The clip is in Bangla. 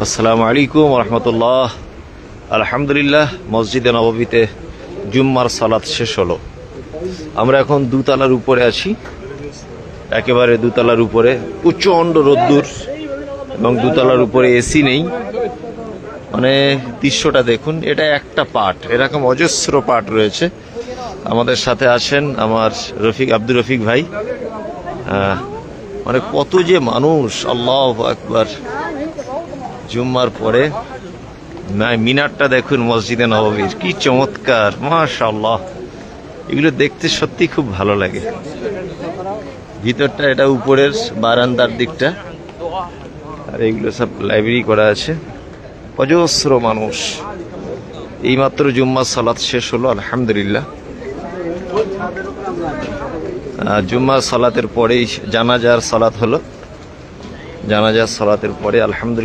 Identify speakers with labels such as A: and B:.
A: আসসালামু আলাইকুম রহমতুল্লাহ। আলহামদুলিল্লাহ, মসজিদে নববীতে জুম্মার সালাত শেষ হলো। আমরা এখন দুতলার উপরে আছি, একেবারে দুতলার উপরে। প্রচণ্ড রোদ্দুর এবং দুতলার উপরে এসি নেই। মানে দৃশ্যটা দেখুন, এটা একটা পার্ট, এরকম অজস্র পার্ট রয়েছে। আমাদের সাথে আছেন আমার আব্দুর রফিক ভাই। মানে কত যে মানুষ, আল্লাহু আকবার। জুম্মার পরে মিনারটা দেখুন মসজিদে নববীর, কি চমৎকার, মাশাআল্লাহ। এগুলো দেখতে সত্যি খুব ভালো লাগে। ভিতরটা এটা উপরের বারান্দার দিকটা, আর এগুলো সব লাইব্রেরি করা আছে। অজস্র মানুষ। এইমাত্র জুম্মার সালাত শেষ হলো, আলহামদুলিল্লাহ। জুম্মার সালাতের পরেই জানাজার সালাত হলো। জানাজার সালাতের পরে আলহামদুলিল্লাহ